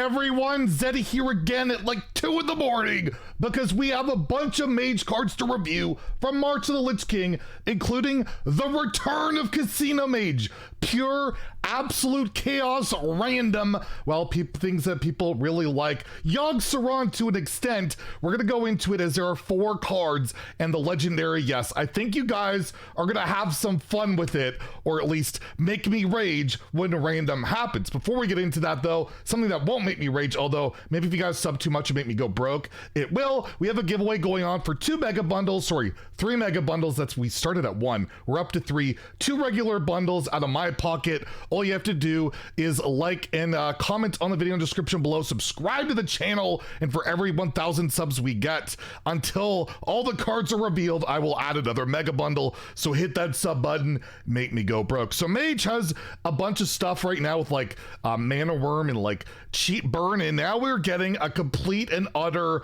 everyone, Zeddy here again at like 2 in the morning because we have a bunch of Mage cards to review from March of the Lich King, including the return of Casino Mage, pure absolute chaos random, well, things that people really like. YOGG Rarran to an extent. We're gonna go into it as there are 4 cards and the legendary. Yes, I think you guys are gonna have some fun with it, or at least make me rage when random happens. Before we get into that though, something that won't make me rage, although maybe if you guys sub too much and make me go broke, it will. We have a giveaway going on for 3 mega bundles. We started at 1, we're up to 3, 2 regular bundles out of my pocket. All you have to do is like and comment on the video in the description below, subscribe to the channel, and for every 1,000 subs we get until all the cards are revealed, I will add another mega bundle. So hit that sub button, make me go broke. So Mage has a bunch of stuff right now with like Mana Worm and like Cheat Burn, and now we're getting a complete and utter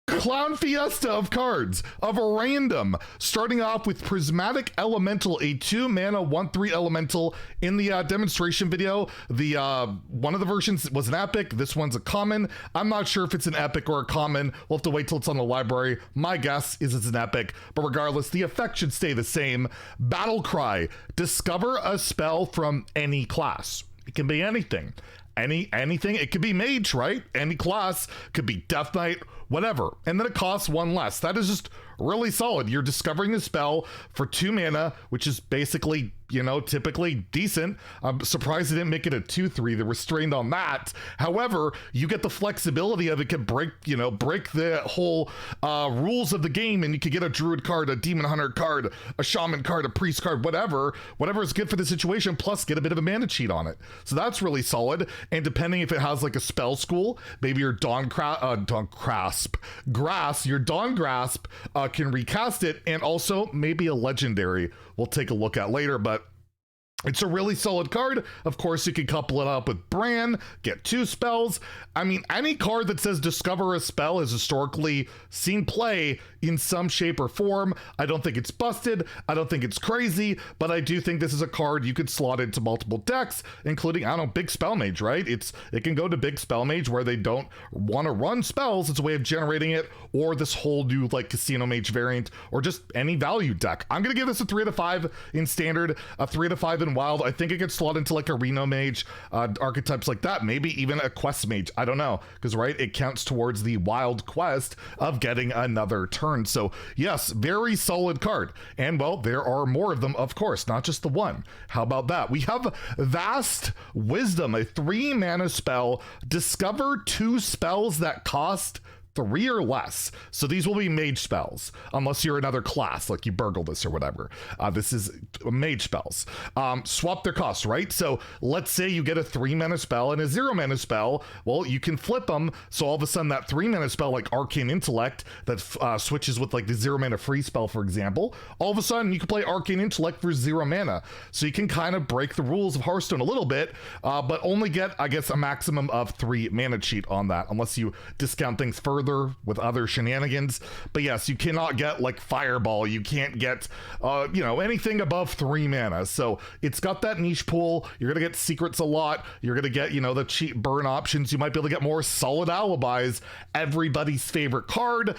clown fiesta of cards of a random, starting off with Prismatic Elemental, a 2 mana 1/3 elemental. In the demonstration video, the one of the versions was an epic, this one's a common. I'm not sure if it's an epic or a common, we'll have to wait till it's on the library. My guess is it's an epic, but regardless, the effect should stay the same. Battle Cry, discover a spell from any class. It can be anything. Anything, it could be Mage, right? Any class, could be Death Knight, whatever. And then it costs 1 less. That is just really solid. You're discovering a spell for 2 mana, which is basically, you know, typically decent. I'm surprised they didn't make it a 2/3. They're restrained on that. However, you get the flexibility of it can break, you know, break the whole rules of the game, and you could get a Druid card, a Demon Hunter card, a Shaman card, a Priest card, whatever is good for the situation, plus get a bit of a mana cheat on it. So that's really solid. And depending if it has like a spell school, maybe your Dawn Grasp can recast it, and also maybe a legendary we'll take a look at later, but it's a really solid card. Of course, you can couple it up with Bran, get 2 spells. I mean, any card that says discover a spell has historically seen play in some shape or form. I don't think it's busted. I don't think it's crazy, but I do think this is a card you could slot into multiple decks, including, I don't know, Big Spell Mage, right? It can go to Big Spell Mage where they don't want to run spells. It's a way of generating it, or this whole new like Casino Mage variant, or just any value deck. I'm going to give this a 3 out of 5 in standard, a 3 out of 5 in wild. I think it gets slot into like a Reno Mage, archetypes like that, maybe even a Quest Mage. I don't know, because right, it counts towards the wild quest of getting another turn. So yes, very solid card. And well, there are more of them, of course, not just the one. How about that? We have Vast Wisdom, a 3 mana spell. Discover 2 spells that cost 3 or less. So these will be Mage spells, unless you're another class, like you burgle this or whatever. This is Mage spells. Swap their cost, right? So let's say you get a 3 mana spell and a 0 mana spell. Well, you can flip them. So all of a sudden that 3 mana spell, like Arcane Intellect, that switches with like the 0 mana free spell, for example, all of a sudden you can play Arcane Intellect for 0 mana. So you can kind of break the rules of Hearthstone a little bit, but only get, I guess, a maximum of 3 mana cheat on that, unless you discount things further with other shenanigans. But yes, you cannot get like Fireball, you can't get you know, anything above 3 mana. So it's got that niche pool. You're gonna get secrets a lot, you're gonna get, you know, the cheat burn options, you might be able to get more solid alibis, everybody's favorite card.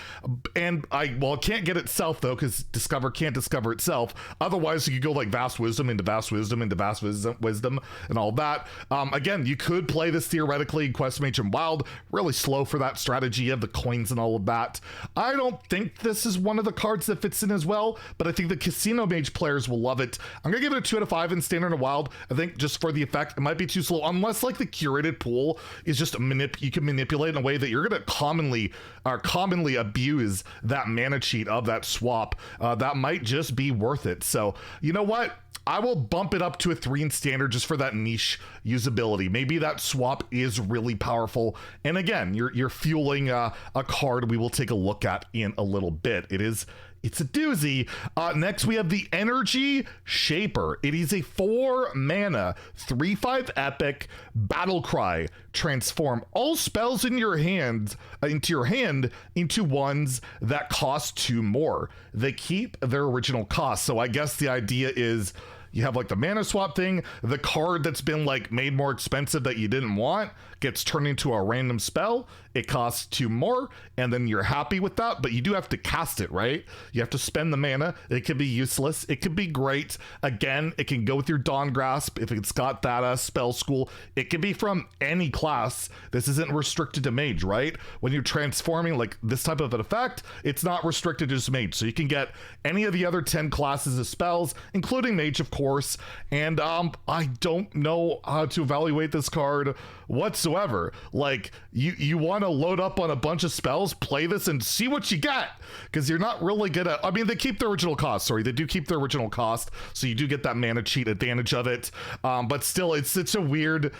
And it can't get itself though, because Discover can't discover itself. Otherwise you could go like Vast Wisdom into Vast Wisdom into Vast Wisdom and all that. Again, you could play this theoretically in Quest Mage and Wild, really slow for that strategy of the coins and all of that. I don't think this is one of the cards that fits in as well, but I think the Casino Mage players will love it. I'm gonna give it a 2 out of 5 in standard and wild. I think just for the effect, it might be too slow, unless like the curated pool is just you can manipulate in a way that you're gonna commonly abuse that mana cheat of that swap. That might just be worth it. So you know what? I will bump it up to a 3 in standard just for that niche usability. Maybe that swap is really powerful. And again, you're fueling a card we will take a look at in a little bit. It's a doozy. Next, we have the Energy Shaper. It is a 4 mana, 3/5 epic battle cry. Transform all spells in your hand into ones that cost 2 more. They keep their original cost. So I guess the idea is you have like the mana swap thing, the card that's been like made more expensive that you didn't want gets turned into a random spell. It costs 2 more, and then you're happy with that, but you do have to cast it, right? You have to spend the mana. It could be useless. It could be great. Again, it can go with your Dawn Grasp if it's got that spell school. It can be from any class. This isn't restricted to Mage, right? When you're transforming like this type of an effect, it's not restricted to just Mage. So you can get any of the other 10 classes of spells, including Mage, of course. And I don't know how to evaluate this card whatsoever. Like, you want to load up on a bunch of spells, play this, and see what you get, because you're not really gonna, I mean, they keep the original cost. Sorry, they do keep the original cost, so you do get that mana cheat advantage of it. But still, it's such a weird,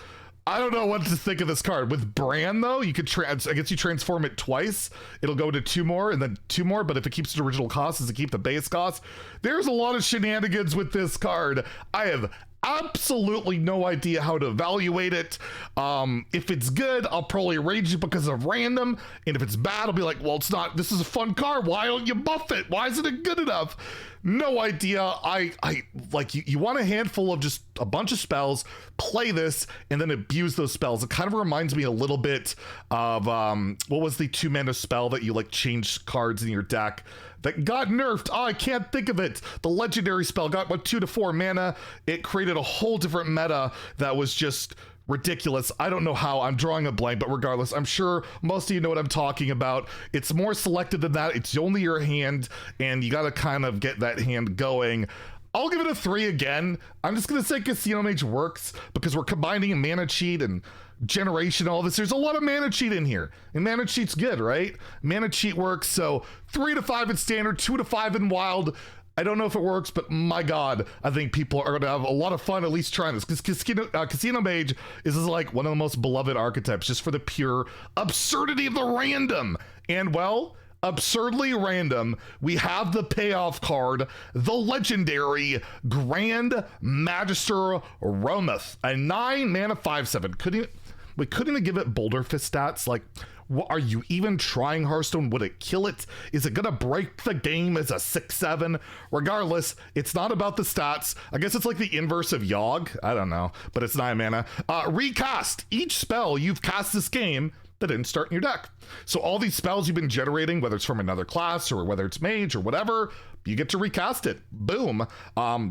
I don't know what to think of this card. With Bran, though, you could I guess you transform it twice. It'll go to 2 more and then 2 more, but if it keeps the original cost, does it keep the base cost? There's a lot of shenanigans with this card. I have absolutely no idea how to evaluate it. If it's good, I'll probably rage it because of random, and if it's bad, I'll be like, well, it's not, this is a fun card, why don't you buff it? Why isn't it good enough? No idea. I like, you want a handful of just a bunch of spells, play this, and then abuse those spells. It kind of reminds me a little bit of what was the 2 mana spell that you like change cards in your deck that got nerfed? Oh, I can't think of it. The legendary spell got, what, 2 to 4 mana. It created a whole different meta that was just ridiculous. I don't know how. I'm drawing a blank, but regardless, I'm sure most of you know what I'm talking about. It's more selective than that. It's only your hand, and you got to kind of get that hand going. I'll give it a 3 again. I'm just going to say Casino Mage works because we're combining a mana cheat and generation, all this. There's a lot of mana cheat in here, and mana cheat's good, right? Mana cheat works. So 3 to 5 in standard, 2 to 5 in wild. I don't know if it works, but my God, I think people are going to have a lot of fun at least trying this, because Casino Mage is like one of the most beloved archetypes just for the pure absurdity of the random. And well, absurdly random, we have the payoff card, the legendary Grand Magister Rommath, a 9 mana 5/7. We couldn't even give it Boulder Fist stats. Like, what, are you even trying Hearthstone? Would it kill it? Is it gonna break the game as a 6/7? Regardless, it's not about the stats. I guess it's like the inverse of YOGG. I don't know, but it's 9 mana. Recast each spell you've cast this game that didn't start in your deck. So all these spells you've been generating, whether it's from another class or whether it's Mage or whatever, you get to recast it. Boom.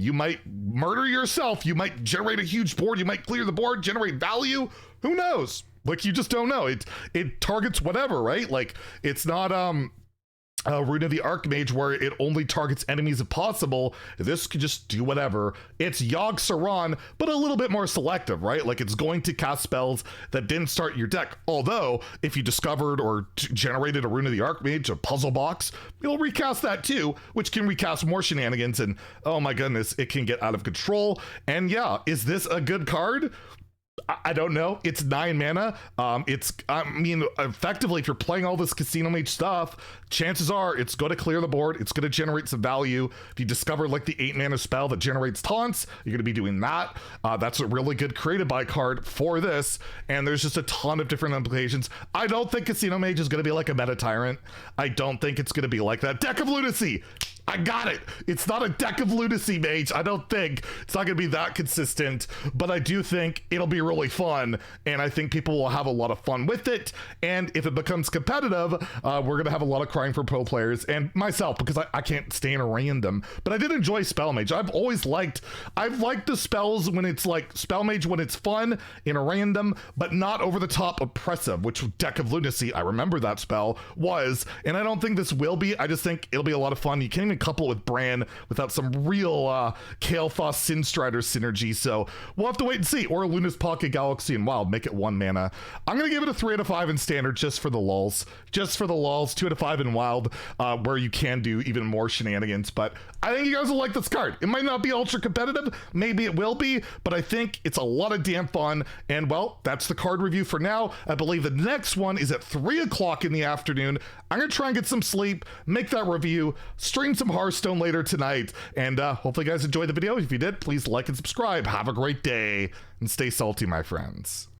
You might murder yourself. You might generate a huge board. You might clear the board, generate value. Who knows? Like, you just don't know. It targets whatever, right? Like, it's not Rune of the Archmage where it only targets enemies if possible. This could just do whatever. It's YOGG Rarran, but a little bit more selective, right? Like, it's going to cast spells that didn't start your deck. Although, if you discovered or generated a Rune of the Archmage, a puzzle box, you'll recast that too, which can recast more shenanigans, and oh my goodness, it can get out of control. And yeah, is this a good card? I don't know. It's 9 mana. I mean, effectively, if you're playing all this Casino Mage stuff, chances are it's going to clear the board. It's going to generate some value. If you discover like the 8 mana spell that generates taunts, you're going to be doing that. That's a really good created by card for this. And there's just a ton of different implications. I don't think Casino Mage is going to be like a Meta Tyrant. I don't think it's going to be like that. Deck of Lunacy. I got it. It's not a Deck of Lunacy, Mage. I don't think it's not going to be that consistent, but I do think it'll be really fun, and I think people will have a lot of fun with it. And if it becomes competitive, we're going to have a lot of crying for pro players and myself, because I can't stand a random. But I did enjoy Spell Mage. I've liked the spells when it's like Spell Mage when it's fun in a random, but not over the top oppressive, which Deck of Lunacy, I remember that spell was, and I don't think this will be. I just think it'll be a lot of fun. You can't even couple with Bran without some real Kael'thas Sinstrider synergy, so we'll have to wait and see. Or Luna's Pocket Galaxy and Wild, make it 1 mana. I'm gonna give it a 3 out of 5 in standard, just for the lulz. 2 out of 5 in Wild, where you can do even more shenanigans. But I think you guys will like this card. It might not be ultra competitive, maybe it will be, but I think it's a lot of damn fun. And well, that's the card review for now. I believe the next one is at 3 o'clock in the afternoon. I'm gonna try and get some sleep, make that review, stream some Hearthstone later tonight, and hopefully you guys enjoyed the video. If you did, please like and subscribe. Have a great day and stay salty, my friends.